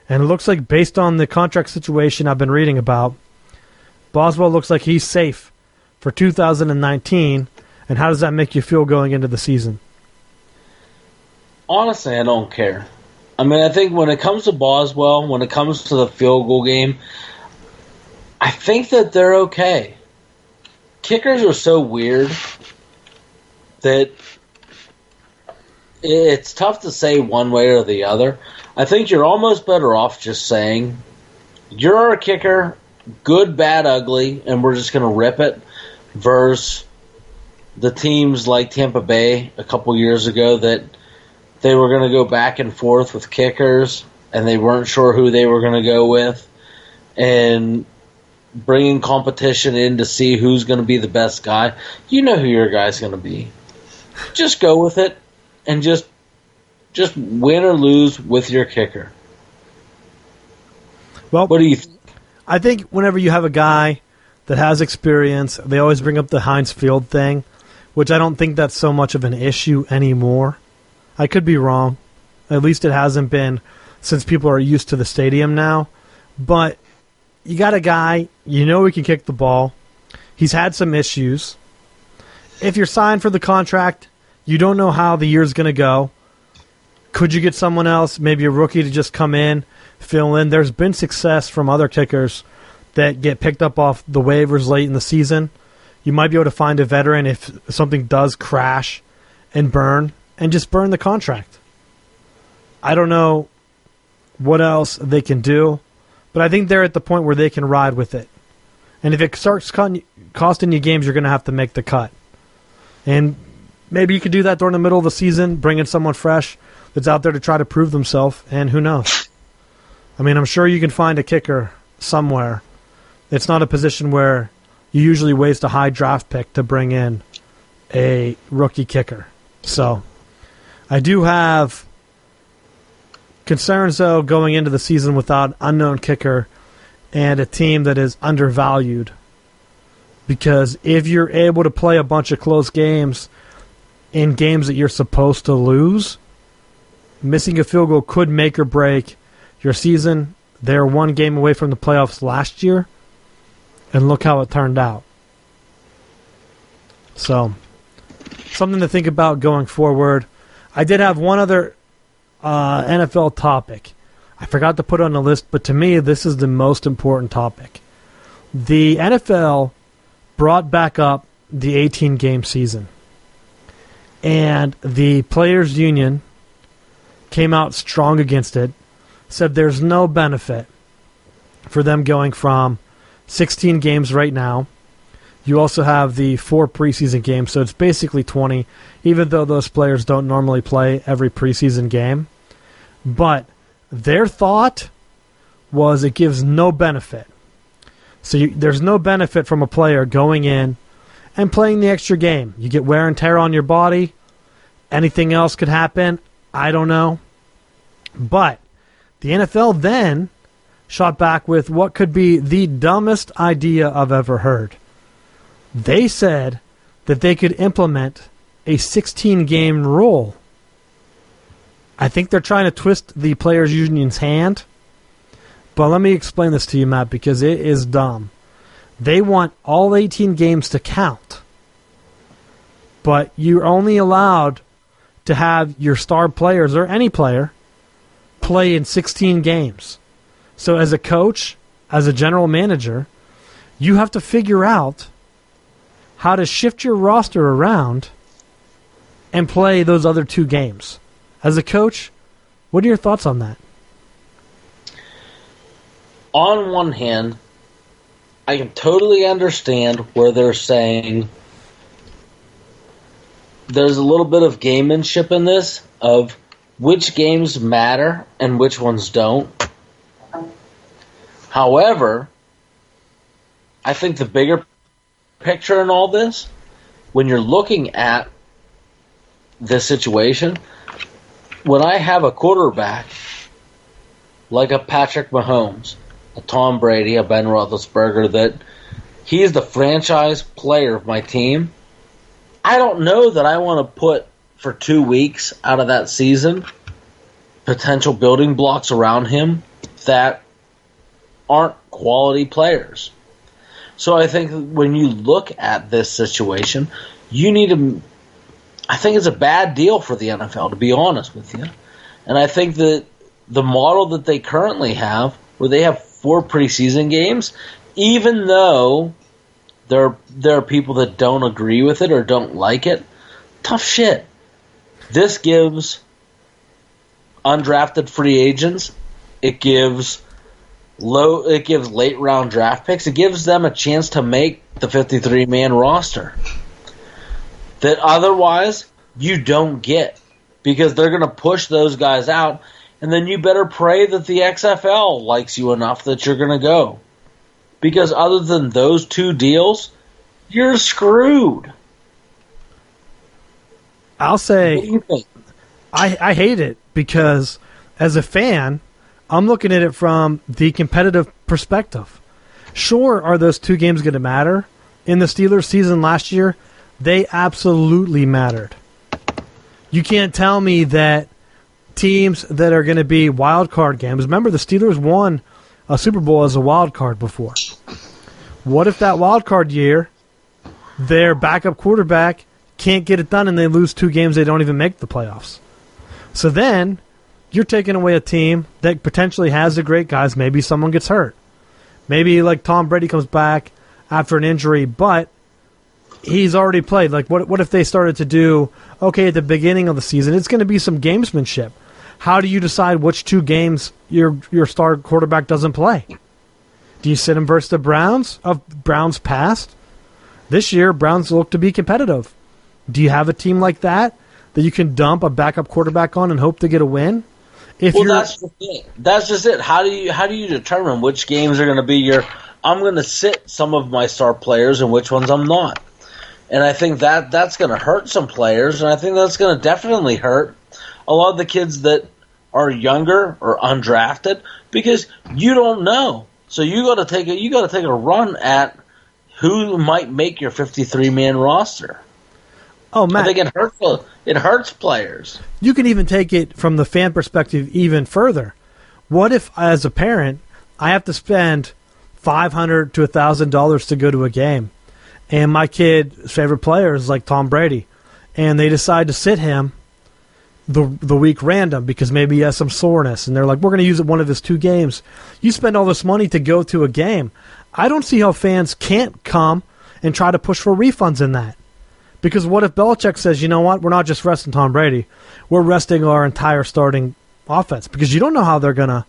And it looks like, based on the contract situation I've been reading about, Boswell looks like he's safe for 2019. And how does that make you feel going into the season? Honestly, I don't care. I mean, I think when it comes to Boswell, when it comes to the field goal game, I think that they're okay. Kickers are so weird that it's tough to say one way or the other. I think you're almost better off just saying, you're a kicker, good, bad, ugly, and we're just going to rip it, versus the teams like Tampa Bay a couple years ago that they were going to go back and forth with kickers, and they weren't sure who they were going to go with, and bringing competition in to see who's going to be the best guy. You know who your guy's going to be. Just go with it, and just win or lose with your kicker. Well, what do you think? I think whenever you have a guy that has experience, they always bring up the Heinz Field thing, which I don't think that's so much of an issue anymore. I could be wrong. At least it hasn't been since people are used to the stadium now. But you got a guy, you know he can kick the ball. He's had some issues. If you're signed for the contract, you don't know how the year's going to go. Could you get someone else, maybe a rookie, to just come in, fill in? There's been success from other kickers that get picked up off the waivers late in the season. You might be able to find a veteran if something does crash and burn, and just burn the contract. I don't know what else they can do, but I think they're at the point where they can ride with it. And if it starts costing you games, you're going to have to make the cut. And maybe you could do that during the middle of the season, bring in someone fresh that's out there to try to prove themselves, and who knows? I mean, I'm sure you can find a kicker somewhere. It's not a position where you usually waste a high draft pick to bring in a rookie kicker. So I do have concerns, though, going into the season without unknown kicker and a team that is undervalued. Because if you're able to play a bunch of close games in games that you're supposed to lose, missing a field goal could make or break your season. They're one game away from the playoffs last year, and look how it turned out. So, something to think about going forward. I did have one other NFL topic. I forgot to put it on the list, but to me, this is the most important topic. The NFL brought back up the 18-game season, and the Players Union came out strong against it, said there's no benefit for them going from 16 games right now. You also have the 4 preseason games, so it's basically 20, even though those players don't normally play every preseason game. But their thought was it gives no benefit. So there's no benefit from a player going in and playing the extra game. You get wear and tear on your body. Anything else could happen. I don't know. But the NFL then shot back with what could be the dumbest idea I've ever heard. They said that they could implement a 16-game rule. I think they're trying to twist the Players Union's hand. But let me explain this to you, Matt, because it is dumb. They want all 18 games to count. But you're only allowed to have your star players, or any player, play in 16 games. So as a coach, as a general manager, you have to figure out how to shift your roster around and play those other 2 games. As a coach, what are your thoughts on that? On one hand, I can totally understand where they're saying there's a little bit of gamemanship in this, of which games matter and which ones don't. However, I think the bigger picture in all this, when you're looking at this situation, when I have a quarterback like a Patrick Mahomes, a Tom Brady, a Ben Roethlisberger, that he's the franchise player of my team, I don't know that I want to put for 2 weeks out of that season potential building blocks around him that aren't quality players. So I think when you look at this situation, you need to... I think it's a bad deal for the NFL, to be honest with you. And I think that the model that they currently have, where they have 4 preseason games, even though there are people that don't agree with it or don't like it, tough shit. This gives undrafted free agents, it gives late round draft picks, it gives them a chance to make the 53-man roster that otherwise you don't get, because they're going to push those guys out, and then you better pray that the XFL likes you enough that you're going to go. Because other than those 2 deals, you're screwed. I'll say what do you think? I hate it, because as a fan, I'm looking at it from the competitive perspective. Sure, are those 2 games going to matter? In the Steelers season last year, they absolutely mattered. You can't tell me that teams that are going to be wild card games. Remember, the Steelers won a Super Bowl as a wild card before. What if that wild card year, their backup quarterback can't get it done and they lose 2 games, they don't even make the playoffs? So then you're taking away a team that potentially has the great guys. Maybe someone gets hurt. Maybe like Tom Brady comes back after an injury, but he's already played. Like what if they started to do, okay, at the beginning of the season, it's going to be some gamesmanship. How do you decide which 2 games your star quarterback doesn't play? Do you sit him versus the Browns of Browns past? This year, Browns look to be competitive. Do you have a team like that you can dump a backup quarterback on and hope to get a win? That's the thing. That's just it. How do you determine which games are going to be I'm going to sit some of my star players and which ones I'm not? And I think that's going to hurt some players, and I think that's going to definitely hurt a lot of the kids that are younger or undrafted, because you don't know. So you got to take a run at who might make your 53-man roster. Oh, Matt, I think it hurts players. You can even take it from the fan perspective even further. What if, as a parent, I have to spend $500 to $1,000 to go to a game, and my kid's favorite player is like Tom Brady, and they decide to sit him the week random because maybe he has some soreness, and they're like, we're going to use it one of his 2 games. You spend all this money to go to a game. I don't see how fans can't come and try to push for refunds in that. Because what if Belichick says, you know what, we're not just resting Tom Brady, we're resting our entire starting offense, because you don't know how they're gonna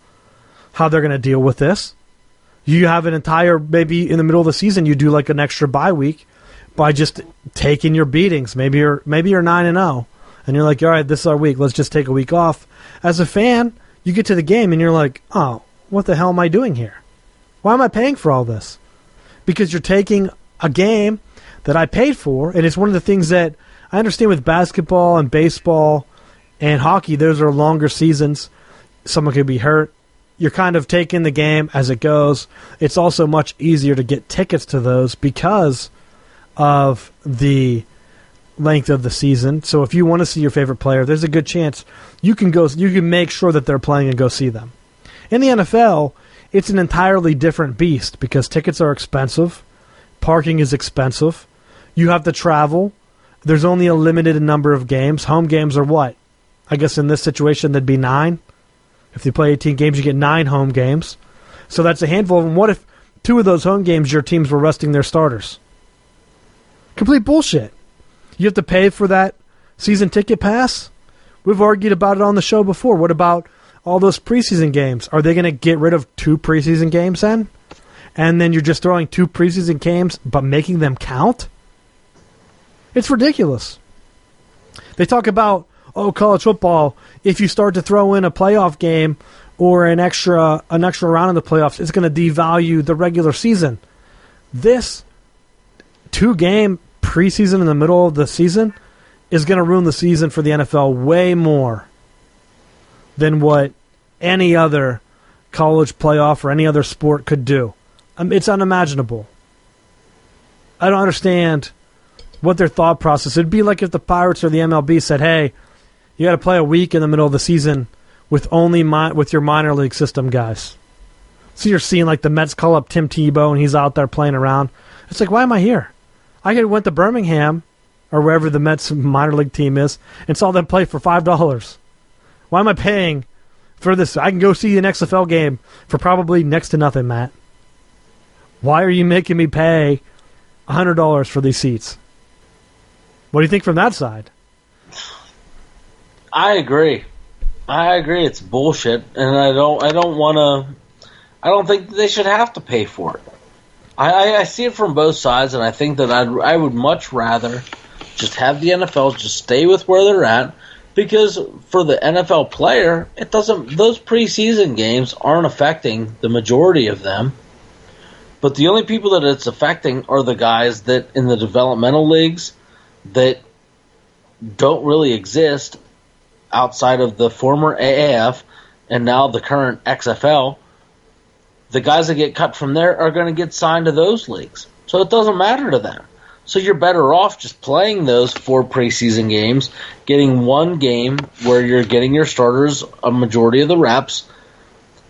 deal with this. You have an entire, maybe in the middle of the season, you do like an extra bye week by just taking your beatings. Maybe you're 9-0, and you're like, all right, this is our week. Let's just take a week off. As a fan, you get to the game and you're like, oh, what the hell am I doing here? Why am I paying for all this? Because you're taking a game that I paid for, and it's one of the things that I understand with basketball and baseball and hockey. Those are longer seasons. Someone could be hurt. You're kind of taking the game as it goes. It's also much easier to get tickets to those because of the length of the season. So if you want to see your favorite player, there's a good chance you can make sure that they're playing and go see them. In the NFL, it's an entirely different beast because tickets are expensive. Parking is expensive. You have to travel. There's only a limited number of games. Home games are what? I guess in this situation, there'd be 9. If they play 18 games, you get 9 home games. So that's a handful of them. What if 2 of those home games your teams were resting their starters? Complete bullshit. You have to pay for that season ticket pass? We've argued about it on the show before. What about all those preseason games? Are they going to get rid of 2 preseason games then? And then you're just throwing 2 preseason games but making them count? It's ridiculous. They talk about, college football, if you start to throw in a playoff game or an extra round in the playoffs, it's going to devalue the regular season. This 2-game preseason in the middle of the season is going to ruin the season for the NFL way more than what any other college playoff or any other sport could do. It's unimaginable. I don't understand what their thought process. It'd be like if the Pirates or the MLB said, hey, you got to play a week in the middle of the season with your minor league system guys. So you're seeing like the Mets call up Tim Tebow and he's out there playing around. It's like, why am I here? I could have went to Birmingham or wherever the Mets minor league team is and saw them play for $5. Why am I paying for this? I can go see an XFL game for probably next to nothing, Matt. Why are you making me pay $100 for these seats? What do you think from that side? I agree. It's bullshit, and I don't think they should have to pay for it. I see it from both sides, and I think that I would much rather just have the NFL just stay with where they're at, because for the NFL player, those preseason games aren't affecting the majority of them. But the only people that it's affecting are the guys that in the developmental leagues that don't really exist outside of the former AAF and now the current XFL, the guys that get cut from there are going to get signed to those leagues. So it doesn't matter to them. So you're better off just playing those 4 preseason games, getting one game where you're getting your starters a majority of the reps,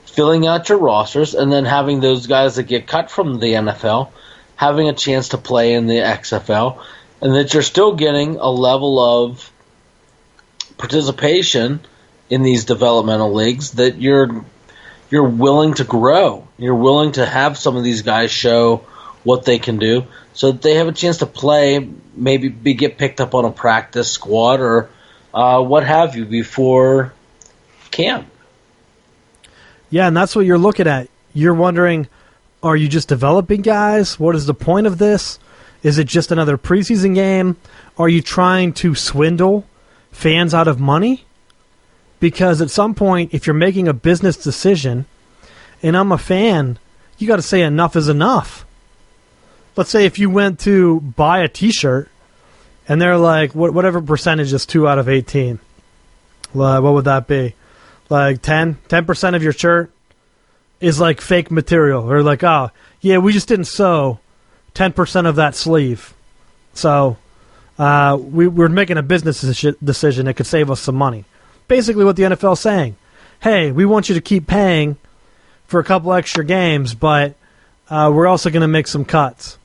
filling out your rosters, and then having those guys that get cut from the NFL having a chance to play in the XFL, and that you're still getting a level of participation in these developmental leagues that you're willing to grow. You're willing to have some of these guys show what they can do so that they have a chance to play, maybe get picked up on a practice squad or what have you before camp. Yeah, and that's what you're looking at. You're wondering, are you just developing guys? What is the point of this? Is it just another preseason game? Are you trying to swindle fans out of money? Because at some point, if you're making a business decision, and I'm a fan, you got to say enough is enough. Let's say if you went to buy a T-shirt, and they're like, whatever percentage is 2 out of 18. What would that be? Like 10% of your shirt is like fake material. Or like, oh, yeah, we just didn't sew 10% of that sleeve. So we're making a business decision that could save us some money. Basically what the NFL is saying. Hey, we want you to keep paying for a couple extra games, but we're also going to make some cuts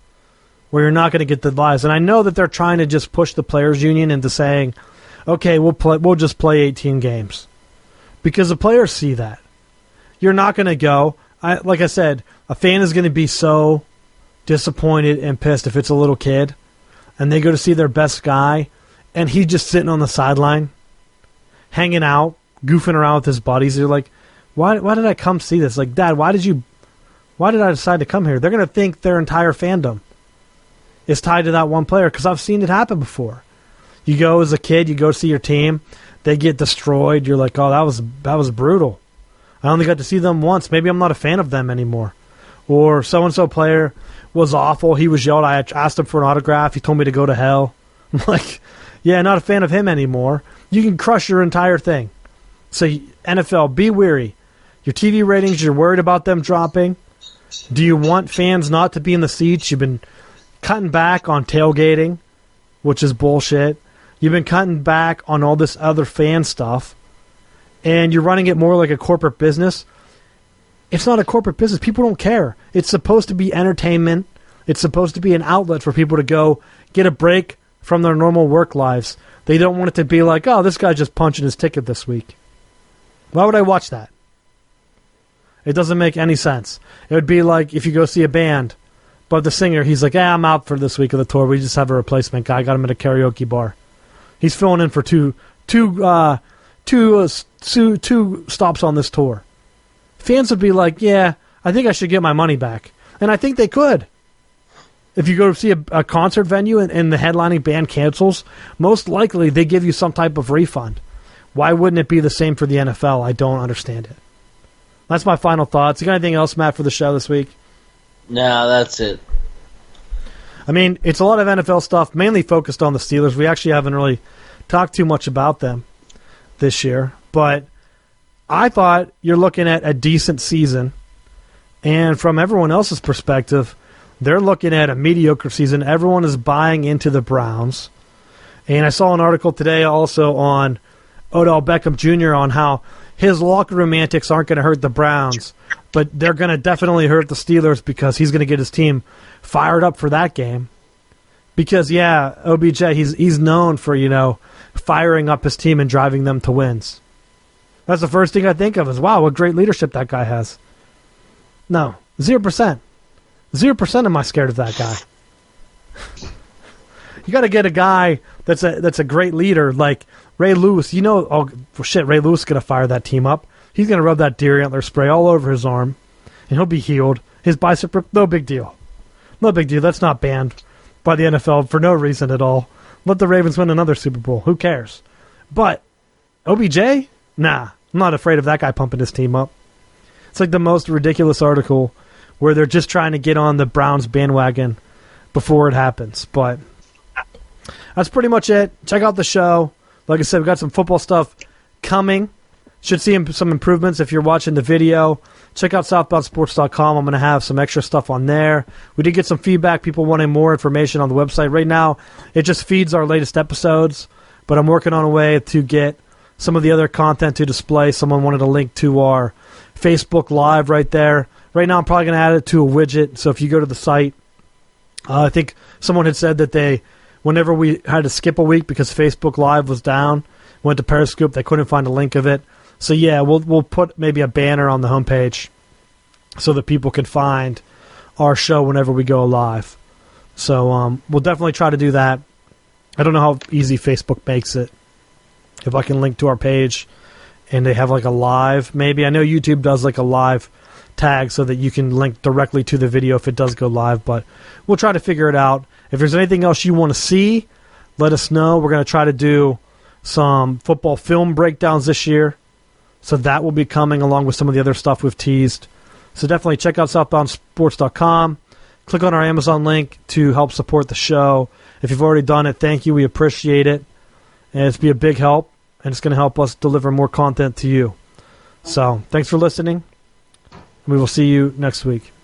where you're not going to get the lives. And I know that they're trying to just push the players' union into saying, okay, we'll just play 18 games. Because the players see that. You're not going to go. Like I said, a fan is going to be so disappointed and pissed if it's a little kid and they go to see their best guy and he's just sitting on the sideline, hanging out, goofing around with his buddies. They're like, why did I come see this? Like, Dad, why did I decide to come here? They're going to think their entire fandom is tied to that one player because I've seen it happen before. You go as a kid, you go see your team, they get destroyed. You're like, oh, that was brutal. I only got to see them once. Maybe I'm not a fan of them anymore. Or so-and-so player was awful. He was yelled. I asked him for an autograph. He told me to go to hell. I'm like, yeah, not a fan of him anymore. You can crush your entire thing. So NFL, be wary. Your TV ratings, you're worried about them dropping. Do you want fans not to be in the seats? You've been cutting back on tailgating, which is bullshit. You've been cutting back on all this other fan stuff. And you're running it more like a corporate business. It's not a corporate business. People don't care. It's supposed to be entertainment. It's supposed to be an outlet for people to go get a break from their normal work lives. They don't want it to be like, oh, this guy's just punching his ticket this week. Why would I watch that? It doesn't make any sense. It would be like if you go see a band, but the singer, he's like, I'm out for this week of the tour. We just have a replacement guy. Got him at a karaoke bar. He's filling in for two stops on this tour. Fans would be like, yeah, I think I should get my money back. And I think they could. If you go to see a concert venue and the headlining band cancels, most likely they give you some type of refund. Why wouldn't it be the same for the NFL? I don't understand it. That's my final thoughts. You got anything else, Matt, for the show this week? No, that's it. I mean, it's a lot of NFL stuff, mainly focused on the Steelers. We actually haven't really talked too much about them this year. But I thought you're looking at a decent season. And from everyone else's perspective, they're looking at a mediocre season. Everyone is buying into the Browns. And I saw an article today also on Odell Beckham Jr. on how his locker room antics aren't going to hurt the Browns, but they're going to definitely hurt the Steelers because he's going to get his team fired up for that game. Because, yeah, OBJ, he's known for, firing up his team and driving them to wins. That's the first thing I think of is, wow, what great leadership that guy has. No, 0%. 0% am I scared of that guy. You got to get a guy that's a great leader like Ray Lewis. Ray Lewis is going to fire that team up. He's going to rub that deer antler spray all over his arm, and he'll be healed. His bicep rip, no big deal. No big deal. That's not banned by the NFL for no reason at all. Let the Ravens win another Super Bowl. Who cares? But OBJ? Nah, I'm not afraid of that guy pumping his team up. It's like the most ridiculous article where they're just trying to get on the Browns bandwagon before it happens. But that's pretty much it. Check out the show. Like I said, we got some football stuff coming. should see some improvements if you're watching the video. Check out southboundsports.com. I'm going to have some extra stuff on there. We did get some feedback, people wanting more information on the website. Right now, it just feeds our latest episodes, but I'm working on a way to get some of the other content to display. Someone wanted a link to our Facebook Live right there. Right now, I'm probably going to add it to a widget, so if you go to the site, I think someone had said that whenever we had to skip a week because Facebook Live was down, went to Periscope, they couldn't find a link of it. So yeah, we'll put maybe a banner on the homepage so that people can find our show whenever we go live. So we'll definitely try to do that. I don't know how easy Facebook makes it. If I can link to our page and they have like a live, maybe. I know YouTube does like a live tag so that you can link directly to the video if it does go live, but we'll try to figure it out. If there's anything else you want to see, let us know. We're going to try to do some football film breakdowns this year. So that will be coming along with some of the other stuff we've teased. So definitely check out southboundsports.com. Click on our Amazon link to help support the show. If you've already done it, thank you. We appreciate it. And it's be a big help. And it's going to help us deliver more content to you. So thanks for listening. We will see you next week.